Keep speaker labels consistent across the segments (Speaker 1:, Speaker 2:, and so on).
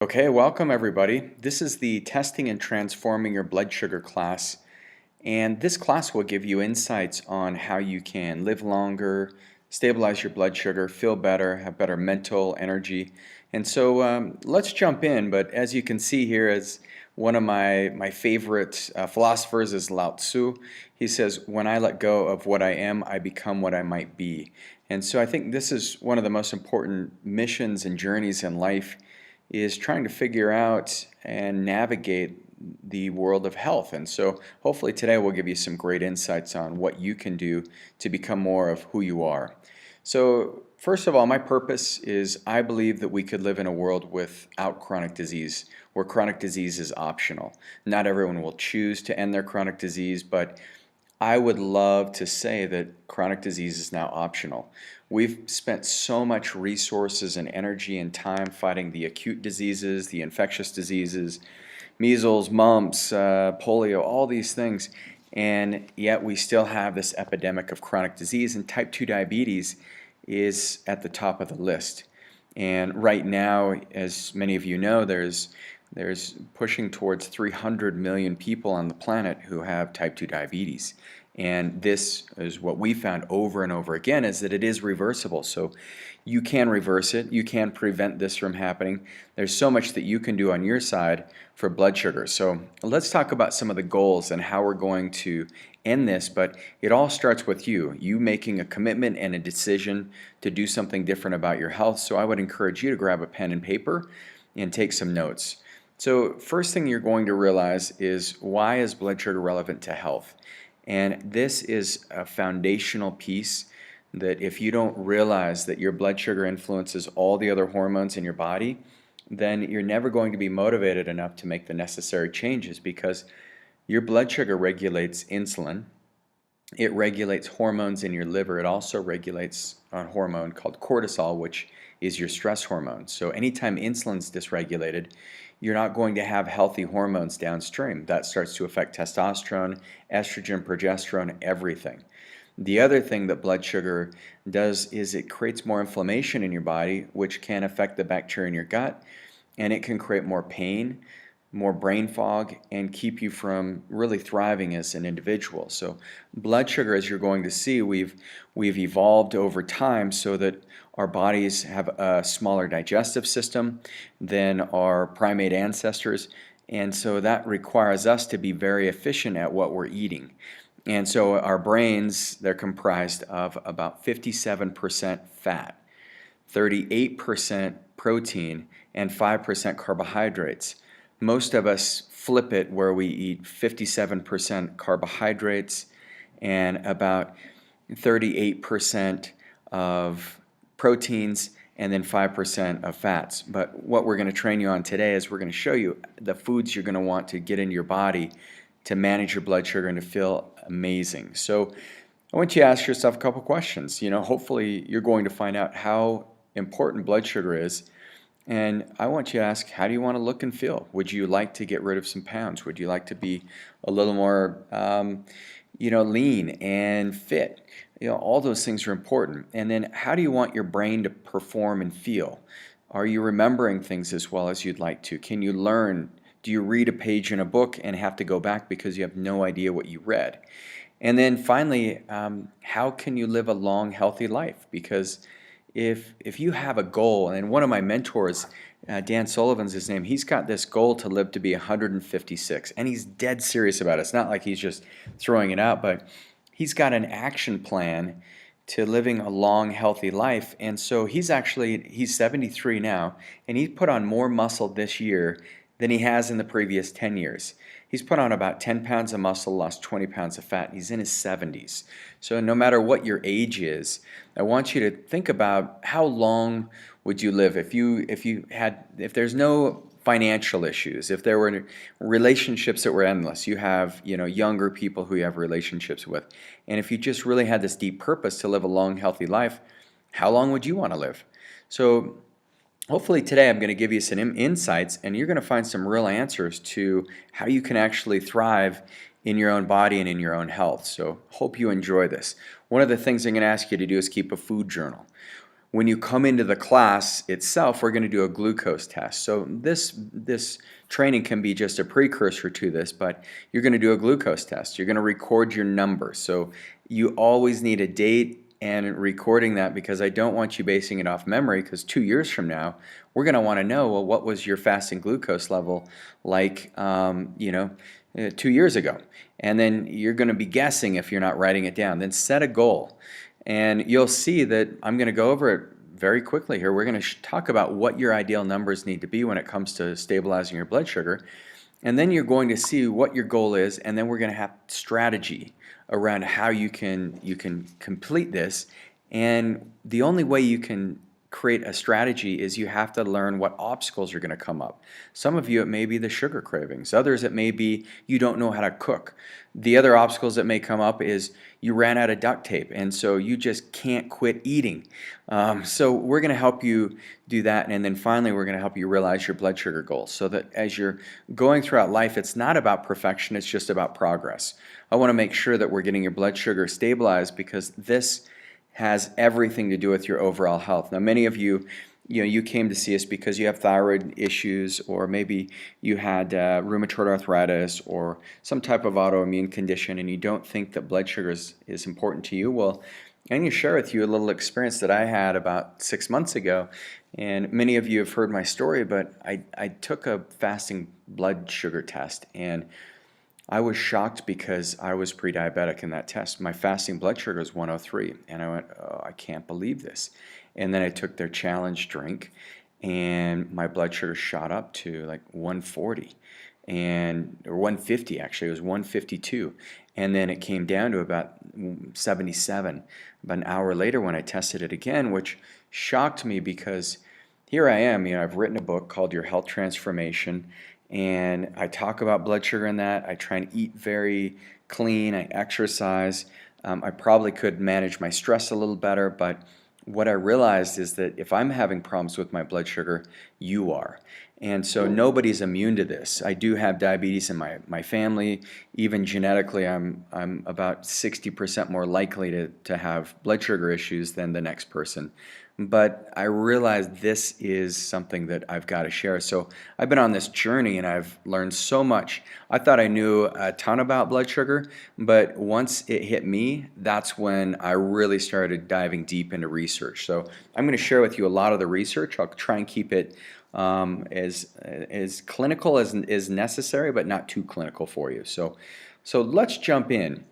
Speaker 1: Okay, welcome everybody. This is the Testing and Transforming Your Blood Sugar class, and this class will give you insights on how you can live longer, stabilize your blood sugar, feel better, have better mental energy. And so let's jump in, but as you can see here, as one of my favorite philosophers is Lao Tzu. He says, when I let go of what I am, I become what I might be. And so I think this is one of the most important missions and journeys in life, is trying to figure out and navigate the world of health. And so hopefully today we'll give you some great insights on what you can do to become more of who you are. So first of all, my purpose is I believe that we could live in a world without chronic disease, where chronic disease is optional. Not everyone will choose to end their chronic disease, but I would love to say that chronic disease is now optional. We've spent so much resources and energy and time fighting the acute diseases, the infectious diseases, measles, mumps, polio, all these things, and yet we still have this epidemic of chronic disease, and type 2 diabetes is at the top of the list. And right now, as many of you know, there's pushing towards 300 million people on the planet who have type 2 diabetes. And this is what we found over and over again, is that it is reversible. So you can reverse it. You can prevent this from happening. There's so much that you can do on your side for blood sugar. So let's talk about some of the goals and how we're going to end this. But it all starts with you making a commitment and a decision to do something different about your health. So I would encourage you to grab a pen and paper and take some notes. So first thing you're going to realize is, why is blood sugar relevant to health? And this is a foundational piece that if you don't realize that your blood sugar influences all the other hormones in your body, then you're never going to be motivated enough to make the necessary changes, because your blood sugar regulates insulin. It regulates hormones in your liver. It also regulates a hormone called cortisol, which is your stress hormone. So anytime insulin's dysregulated, you're not going to have healthy hormones downstream. That starts to affect testosterone, estrogen, progesterone, everything. The other thing that blood sugar does is it creates more inflammation in your body, which can affect the bacteria in your gut, and it can create more pain, more brain fog, and keep you from really thriving as an individual. So blood sugar, as you're going to see, we've evolved over time so that our bodies have a smaller digestive system than our primate ancestors, and so that requires us to be very efficient at what we're eating. And so our brains, they're comprised of about 57% fat, 38% protein, and 5% carbohydrates. Most of us flip it, where we eat 57% carbohydrates and about 38% of proteins and then 5% of fats. But what we're going to train you on today is we're going to show you the foods you're going to want to get into your body to manage your blood sugar and to feel amazing. So I want you to ask yourself a couple questions. Hopefully you're going to find out how important blood sugar is. And I want you to ask, how do you want to look and feel? Would you like to get rid of some pounds? Would you like to be a little more, lean and fit? All those things are important. And then how do you want your brain to perform and feel? Are you remembering things as well as you'd like to? Can you learn? Do you read a page in a book and have to go back because you have no idea what you read? And then finally, how can you live a long, healthy life? Because if you have a goal, and one of my mentors, Dan Sullivan's his name, he's got this goal to live to be 156, and he's dead serious about it. It's not like he's just throwing it out, but he's got an action plan to living a long, healthy life. And so he's 73 now, and he's put on more muscle this year than he has in the previous 10 years. He's put on about 10 pounds of muscle, lost 20 pounds of fat. He's in his 70s. So no matter what your age is, I want you to think about, how long would you live if there's no financial issues, if there were relationships that were endless. You have, younger people who you have relationships with. And if you just really had this deep purpose to live a long, healthy life, how long would you want to live? So hopefully today I'm going to give you some insights, and you're going to find some real answers to how you can actually thrive in your own body and in your own health. So hope you enjoy this. One of the things I'm going to ask you to do is keep a food journal. When you come into the class itself, we're going to do a glucose test. So this training can be just a precursor to this, but you're going to do a glucose test. You're going to record your number. So you always need a date and recording that, because I don't want you basing it off memory, because 2 years from now, we're going to want to know, well, what was your fasting glucose level like, 2 years ago? And then you're going to be guessing if you're not writing it down. Then set a goal. And you'll see that I'm going to go over it very quickly here. We're going to talk about what your ideal numbers need to be when it comes to stabilizing your blood sugar. And then you're going to see what your goal is, and then we're going to have strategy around how you can complete this. And the only way you can create a strategy is you have to learn what obstacles are going to come up. Some of you, it may be the sugar cravings. Others, it may be you don't know how to cook. The other obstacles that may come up is you ran out of duct tape, and so you just can't quit eating. So we're going to help you do that, and then finally we're going to help you realize your blood sugar goals, so that as you're going throughout life, it's not about perfection, it's just about progress. I want to make sure that we're getting your blood sugar stabilized, because this has everything to do with your overall health. Now, many of you, you came to see us because you have thyroid issues, or maybe you had rheumatoid arthritis or some type of autoimmune condition, and you don't think that blood sugar is important to you. Well, I'm going to share with you a little experience that I had about 6 months ago. And many of you have heard my story, but I took a fasting blood sugar test, and I was shocked because I was pre-diabetic in that test. My fasting blood sugar was 103, and I went, oh, I can't believe this. And then I took their challenge drink, and my blood sugar shot up to like 140, or 150 actually. It was 152, and then it came down to about 77. About an hour later when I tested it again, which shocked me, because here I am. I've written a book called Your Health Transformation, and I talk about blood sugar in that. I try and eat very clean. I exercise. I probably could manage my stress a little better, but what I realized is that if I'm having problems with my blood sugar, you are. And so nobody's immune to this. I do have diabetes in my family. Even genetically, I'm about 60% more likely to have blood sugar issues than the next person. But I realized this is something that I've got to share. So I've been on this journey, and I've learned so much. I thought I knew a ton about blood sugar, but once it hit me, that's when I really started diving deep into research. So I'm going to share with you a lot of the research. I'll try and keep it as clinical as necessary, but not too clinical for you. So let's jump in.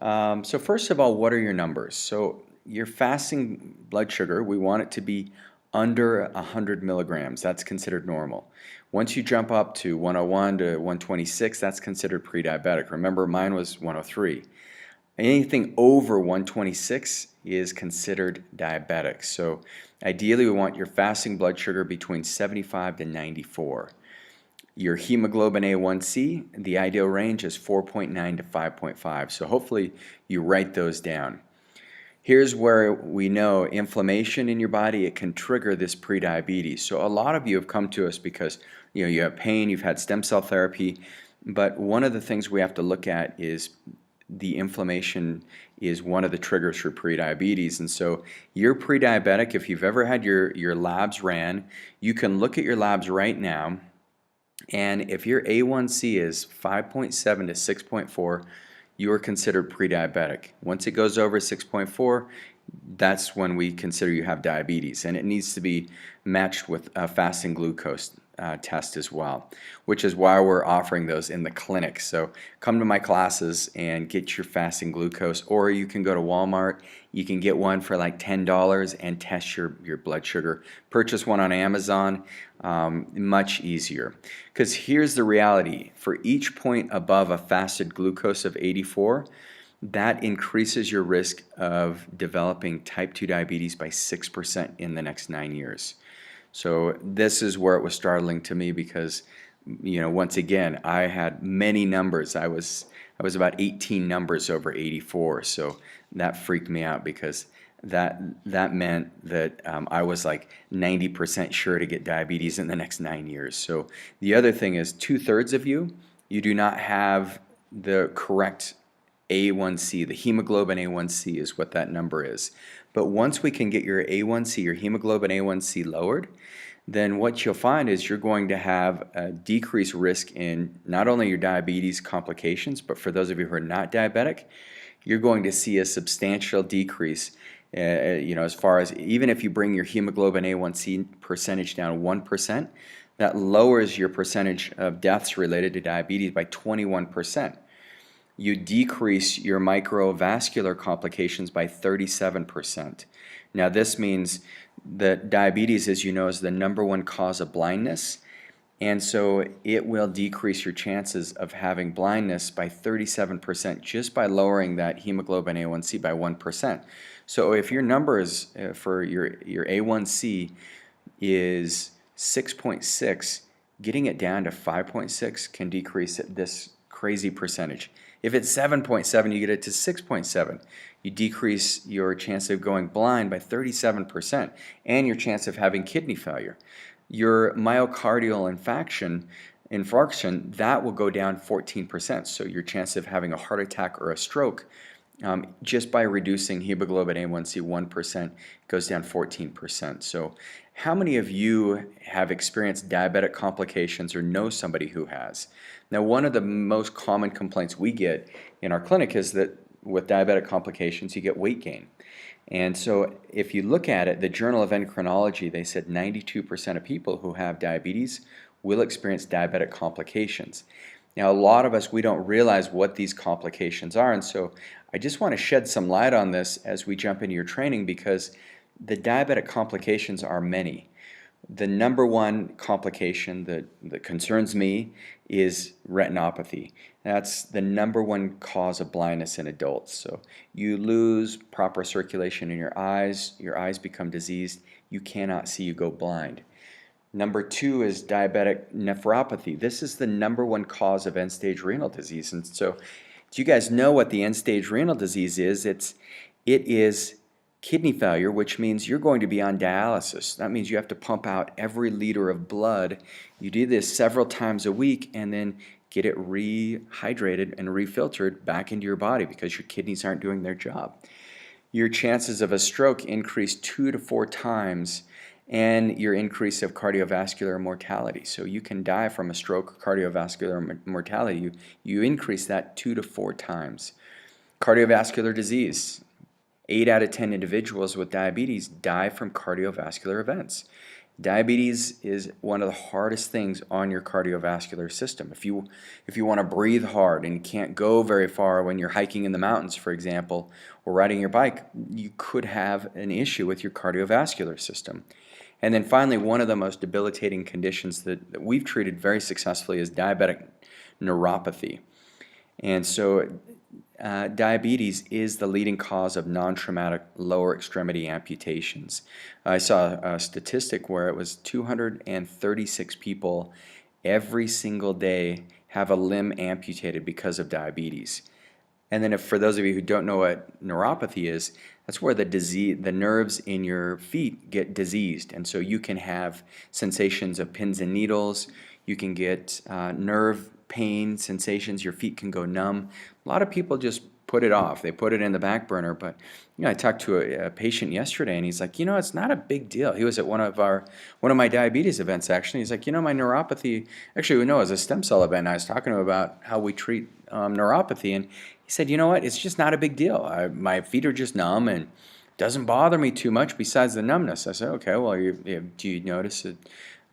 Speaker 1: So first of all, what are your numbers? So your fasting blood sugar, we want it to be under 100 milligrams. That's considered normal. Once you jump up to 101 to 126, that's considered pre-diabetic. Remember, mine was 103. Anything over 126 is considered diabetic. So ideally, we want your fasting blood sugar between 75 to 94. Your hemoglobin A1C, the ideal range is 4.9 to 5.5. So hopefully you write those down. Here's where we know inflammation in your body, it can trigger this prediabetes. So a lot of you have come to us because you have pain, you've had stem cell therapy, but one of the things we have to look at is the inflammation is one of the triggers for prediabetes. And so you're pre-diabetic. If you've ever had your labs ran, you can look at your labs right now, and if your A1C is 5.7 to 6.4, you are considered pre-diabetic. Once it goes over 6.4, that's when we consider you have diabetes, and it needs to be matched with a fasting glucose test as well, which is why we're offering those in the clinic. So come to my classes and get your fasting glucose, or you can go to Walmart. You can get one for like $10 and test your blood sugar. Purchase one on Amazon, much easier. Because here's the reality. For each point above a fasted glucose of 84, that increases your risk of developing type 2 diabetes by 6% in the next 9 years. So this is where it was startling to me, because once again, I had many numbers. I was about 18 numbers over 84, so that freaked me out, because that meant that I was like 90% sure to get diabetes in the next 9 years. So the other thing is, 2/3 of you do not have the correct A1C. The hemoglobin A1C is what that number is. But once we can get your A1C, your hemoglobin A1C lowered, then what you'll find is you're going to have a decreased risk in not only your diabetes complications, but for those of you who are not diabetic, you're going to see a substantial decrease. As far as even if you bring your hemoglobin A1C percentage down 1%, that lowers your percentage of deaths related to diabetes by 21%. You decrease your microvascular complications by 37%. Now, this means that diabetes, as you know, is the #1 cause of blindness, and so it will decrease your chances of having blindness by 37% just by lowering that hemoglobin A1C by 1%. So if your number is for your A1C is 6.6, getting it down to 5.6 can decrease it this crazy percentage. If it's 7.7, you get it to 6.7. You decrease your chance of going blind by 37% and your chance of having kidney failure. Your myocardial infarction, that will go down 14%. So your chance of having a heart attack or a stroke, just by reducing hemoglobin A1C 1%, goes down 14%. So how many of you have experienced diabetic complications or know somebody who has? Now, one of the most common complaints we get in our clinic is that with diabetic complications, you get weight gain. And so if you look at it, the Journal of Endocrinology, they said 92% of people who have diabetes will experience diabetic complications. Now, a lot of us, we don't realize what these complications are, and so I just want to shed some light on this as we jump into your training, because the diabetic complications are many. The #1 complication that concerns me is retinopathy. That's the #1 cause of blindness in adults. So you lose proper circulation in your eyes become diseased, you cannot see, you go blind. #2 is diabetic nephropathy. This is the #1 cause of end-stage renal disease. And so, do you guys know what the end-stage renal disease is? It is kidney failure, which means you're going to be on dialysis. That means you have to pump out every liter of blood. You do this several times a week and then get it rehydrated and refiltered back into your body because your kidneys aren't doing their job. Your chances of a stroke increase 2 to 4 times, and your increase of cardiovascular mortality. So you can die from a stroke or cardiovascular mortality. You increase that 2 to 4 times. Cardiovascular disease. 8 out of 10 individuals with diabetes die from cardiovascular events. Diabetes is one of the hardest things on your cardiovascular system. If you want to breathe hard and you can't go very far when you're hiking in the mountains, for example, or riding your bike, you could have an issue with your cardiovascular system. And then finally, one of the most debilitating conditions that we've treated very successfully is diabetic neuropathy. And so diabetes is the leading cause of non-traumatic lower extremity amputations. I saw a statistic where it was 236 people every single day have a limb amputated because of diabetes. And then for those of you who don't know what neuropathy is, that's where the nerves in your feet get diseased. And so you can have sensations of pins and needles, you can get nerve pain sensations, your feet can go numb. A lot of people just put it off. They put it in the back burner. But I talked to a patient yesterday, and he's like, it's not a big deal. He was at one of my diabetes events, actually. He's like, my neuropathy, actually, it was a stem cell event. I was talking to him about how we treat neuropathy, and he said, it's just not a big deal. My feet are just numb, and it doesn't bother me too much besides the numbness. I said, okay, well, do you notice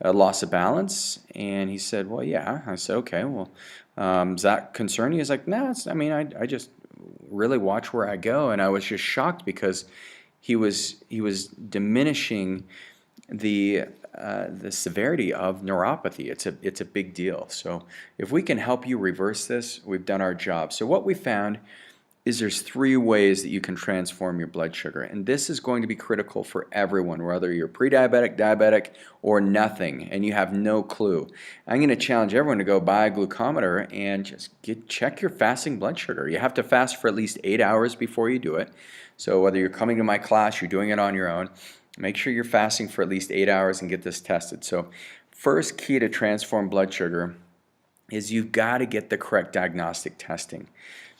Speaker 1: a loss of balance? And he said, well, yeah. I said, okay, well, does that concern you? He's like, no, I just really watch where I go. And I was just shocked because he was diminishing the severity of neuropathy. It's a big deal. So if we can help you reverse this, we've done our job. So what we found is there's 3 ways that you can transform your blood sugar, and this is going to be critical for everyone, whether you're pre-diabetic, diabetic, or nothing, and you have no clue. I'm going to challenge everyone to go buy a glucometer and just check your fasting blood sugar. You have to fast for at least 8 hours before you do it. So whether you're coming to my class, you're doing it on your own, make sure you're fasting for at least 8 hours and get this tested. So first key to transform blood sugar is you've got to get the correct diagnostic testing.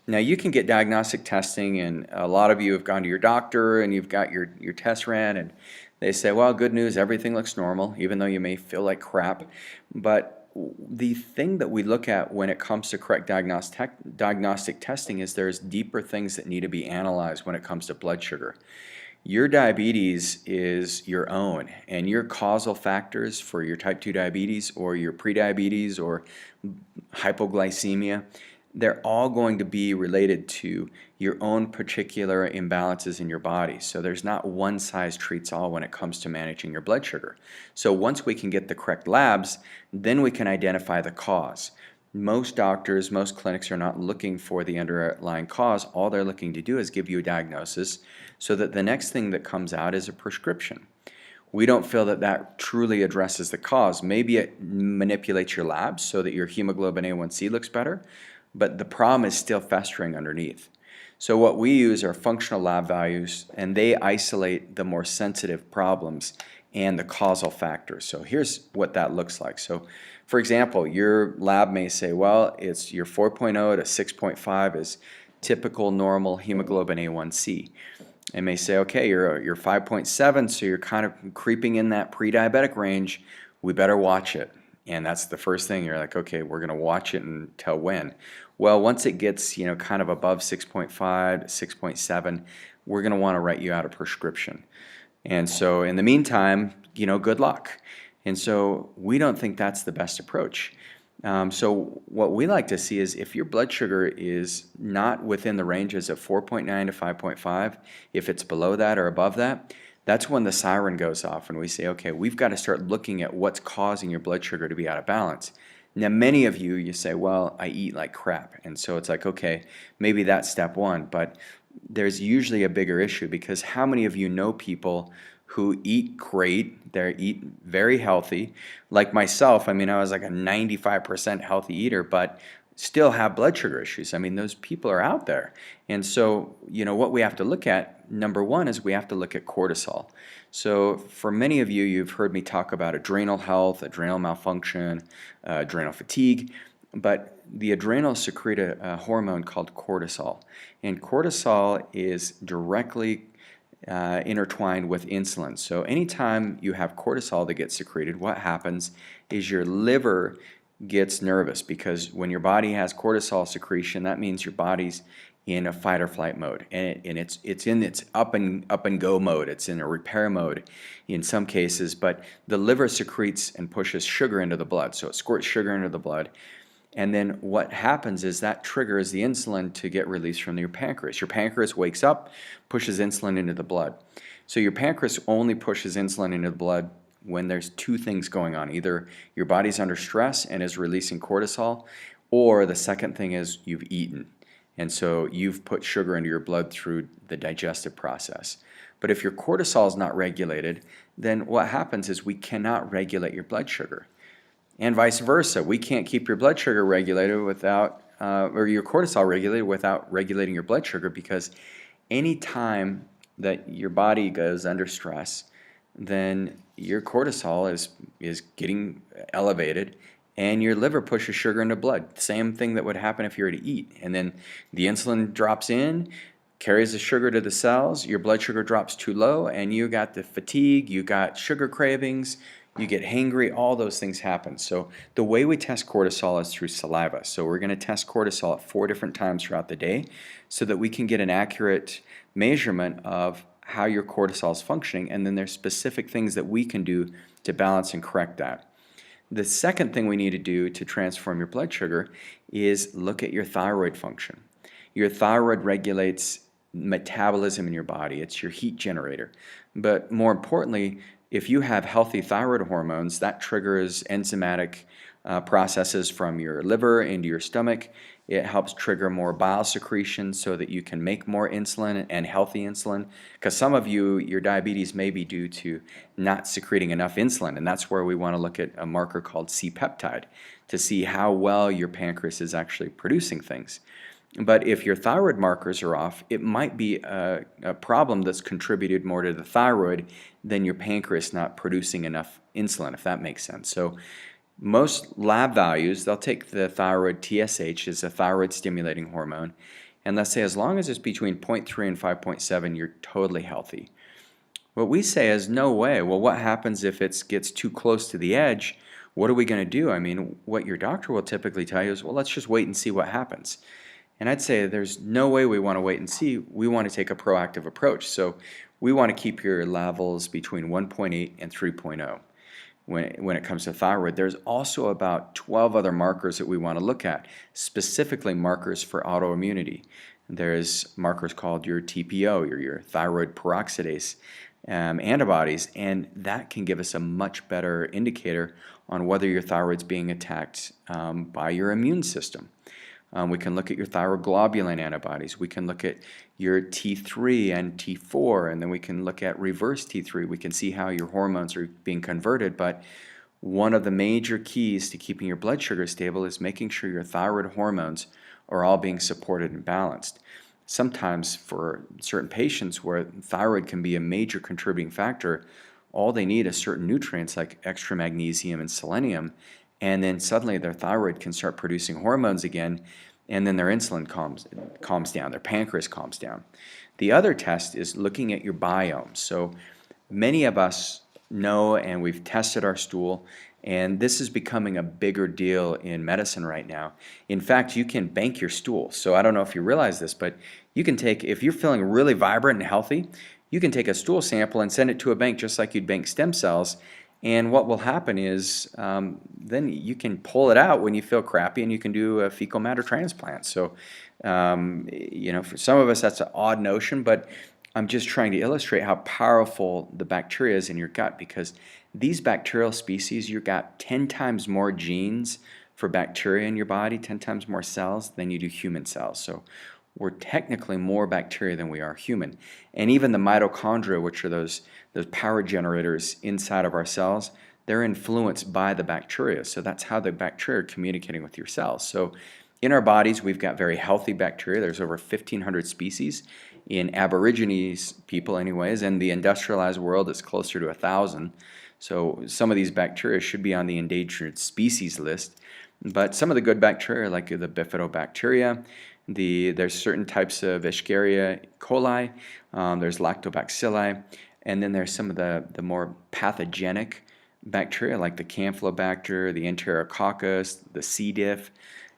Speaker 1: Now you can get diagnostic testing, and a lot of you have gone to your doctor and you've got your test ran, and they say, well, good news, everything looks normal, even though you may feel like crap. But the thing that we look at when it comes to correct diagnostic testing is there's deeper things that need to be analyzed when it comes to blood sugar. Your diabetes is your own, and your causal factors for your type 2 diabetes or your prediabetes or hypoglycemia, they're all going to be related to your own particular imbalances in your body. So there's not one size treats all when it comes to managing your blood sugar. So once we can get the correct labs, then we can identify the cause. Most doctors, most clinics are not looking for the underlying cause. All they're looking to do is give you a diagnosis so that the next thing that comes out is a prescription. We don't feel that that truly addresses the cause. Maybe it manipulates your labs so that your hemoglobin A1C looks better, but the problem is still festering underneath. So what we use are functional lab values, and they isolate the more sensitive problems and the causal factors. So here's what that looks like. So for example, your lab may say, well, it's your 4.0 to 6.5 is typical normal hemoglobin A1C. It may say, okay, you're 5.7, so you're kind of creeping in that pre-diabetic range. We better watch it. And that's the first thing. You're like, okay, we're going to watch it until when? Well, once it gets, kind of above 6.5, 6.7, we're going to want to write you out a prescription. And so in the meantime, good luck. And so we don't think that's the best approach. So what we like to see is if your blood sugar is not within the ranges of 4.9 to 5.5, if it's below that or above that, that's when the siren goes off and we say, okay, we've got to start looking at what's causing your blood sugar to be out of balance. Now, many of you say, well, I eat like crap. And so it's like, okay, maybe that's step one, but there's usually a bigger issue because how many of you know people who eat great, they eat very healthy, like myself. I was like a 95% healthy eater, but still have blood sugar issues. Those people are out there. And so, what we have to look at, number one, is we have to look at cortisol. So for many of you, you've heard me talk about adrenal health, adrenal malfunction, adrenal fatigue, but the adrenals secrete a hormone called cortisol. And cortisol is directly intertwined with insulin. So anytime you have cortisol that gets secreted, what happens is your liver gets nervous because when your body has cortisol secretion, that means your body's in a fight or flight mode, and it's in its up and go mode. It's in a repair mode in some cases, but the liver secretes and pushes sugar into the blood. So it squirts sugar into the blood. And then what happens is that triggers the insulin to get released from your pancreas. Your pancreas wakes up, pushes insulin into the blood. So your pancreas only pushes insulin into the blood when there's two things going on. Either your body's under stress and is releasing cortisol, or the second thing is you've eaten. And so you've put sugar into your blood through the digestive process. But if your cortisol is not regulated, then what happens is we cannot regulate your blood sugar. And vice versa. We can't keep your blood sugar regulated without, or your cortisol regulated without regulating your blood sugar, because any time that your body goes under stress, then your cortisol is getting elevated and your liver pushes sugar into blood. Same thing that would happen if you were to eat. And then the insulin drops in, carries the sugar to the cells, your blood sugar drops too low, and you got the fatigue, you got sugar cravings, you get hangry, all those things happen. So the way we test cortisol is through saliva. So we're going to test cortisol at 4 different times throughout the day so that we can get an accurate measurement of how your cortisol is functioning, and then there's specific things that we can do to balance and correct that. The second thing we need to do to transform your blood sugar is look at your thyroid function. Your thyroid regulates metabolism in your body. It's your heat generator. But more importantly, if you have healthy thyroid hormones, that triggers enzymatic processes from your liver into your stomach. It helps trigger more bile secretion so that you can make more insulin and healthy insulin. Because some of you, your diabetes may be due to not secreting enough insulin, and that's where we want to look at a marker called C-peptide to see how well your pancreas is actually producing things. But if your thyroid markers are off, it might be a problem that's contributed more to the thyroid than your pancreas not producing enough insulin, if that makes sense. So most lab values, they'll take the thyroid TSH as a thyroid stimulating hormone, And let's say as long as it's between 0.3 and 5.7, you're totally healthy. What we say is no way. Well, what happens if it gets too close to the edge? What are we going to do? I mean, what your doctor will typically tell you is, well, let's just wait and see what happens. And I'd say there's no way we want to wait and see. We want to take a proactive approach. So we want to keep your levels between 1.8 and 3.0 when it comes to thyroid. There's also about 12 other markers that we want to look at, specifically markers for autoimmunity. There's markers called your TPO, your thyroid peroxidase antibodies, and that can give us a much better indicator on whether your thyroid's being attacked by your immune system. We can look at your thyroglobulin antibodies. We can look at your T3 and T4, and then we can look at reverse T3. We can see how your hormones are being converted, but one of the major keys to keeping your blood sugar stable is making sure your thyroid hormones are all being supported and balanced. Sometimes for certain patients where thyroid can be a major contributing factor, all they need is certain nutrients like extra magnesium and selenium, and then suddenly their thyroid can start producing hormones again, and then their insulin calms down, their pancreas calms down. The other test is looking at your biome. So many of us know, and we've tested our stool, and this is becoming a bigger deal in medicine right now. In fact, you can bank your stool. So I don't know if you realize this, but you can take, if you're feeling really vibrant and healthy, you can take a stool sample and send it to a bank just like you'd bank stem cells. And what will happen is then you can pull it out when you feel crappy, and you can do a fecal matter transplant. So, for some of us that's an odd notion, but I'm just trying to illustrate how powerful the bacteria is in your gut, because these bacterial species, you've got 10 times more genes for bacteria in your body, 10 times more cells than you do human cells. So we're technically more bacteria than we are human. And even the mitochondria, which are those power generators inside of our cells, they're influenced by the bacteria. So that's how the bacteria are communicating with your cells. So in our bodies, we've got very healthy bacteria. There's over 1,500 species. In Aborigines people anyways, and the industrialized world it's closer to 1,000. So some of these bacteria should be on the endangered species list. But some of the good bacteria, like the bifidobacteria, there's certain types of Escherichia coli, there's lactobacilli, and then there's some of the more pathogenic bacteria like the Campylobacter, the Enterococcus, the C. diff.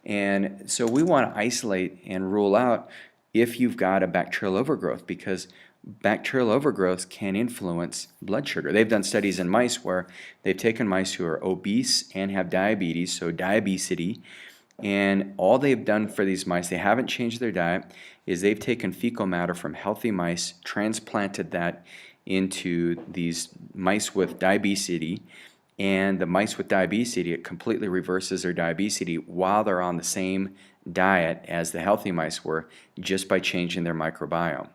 Speaker 1: And so we want to isolate and rule out if you've got a bacterial overgrowth, because bacterial overgrowth can influence blood sugar. They've done studies in mice where they've taken mice who are obese and have diabetes, so diabesity, and all they've done for these mice, they haven't changed their diet, is they've taken fecal matter from healthy mice, transplanted that into these mice with diabesity, and the mice with diabesity, it completely reverses their diabesity while they're on the same diet as the healthy mice were, just by changing their microbiome.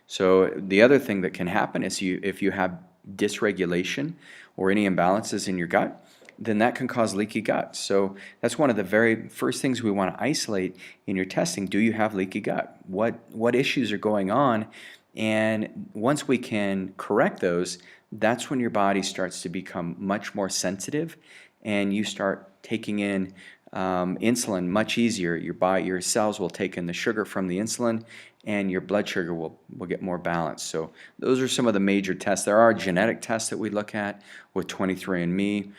Speaker 1: So the other thing that can happen is if you have dysregulation or any imbalances in your gut, then that can cause leaky gut. So that's one of the very first things we want to isolate in your testing. Do you have leaky gut? What issues are going on? And once we can correct those, that's when your body starts to become much more sensitive, and you start taking in insulin much easier. Your cells will take in the sugar from the insulin, and your blood sugar will get more balanced. So those are some of the major tests. There are genetic tests that we look at with 23andMe.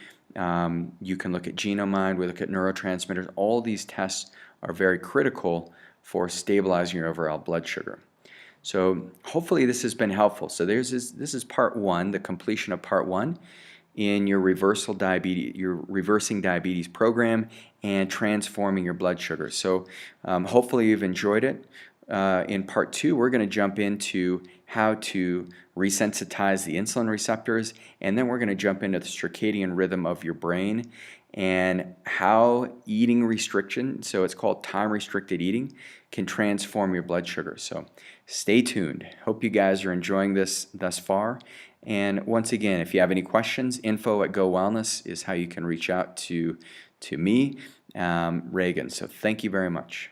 Speaker 1: You can look at Genomind, we look at neurotransmitters. All these tests are very critical for stabilizing your overall blood sugar. So hopefully this has been helpful. So this is part one, the completion of part one in your reversing diabetes program and transforming your blood sugar. So hopefully you've enjoyed it. In part two, we're going to jump into how to resensitize the insulin receptors, and then we're going to jump into the circadian rhythm of your brain and how eating restriction, so it's called time-restricted eating, can transform your blood sugar. So stay tuned. Hope you guys are enjoying this thus far. And once again, if you have any questions, info@GoWellness is how you can reach out to me, Reagan. So thank you very much.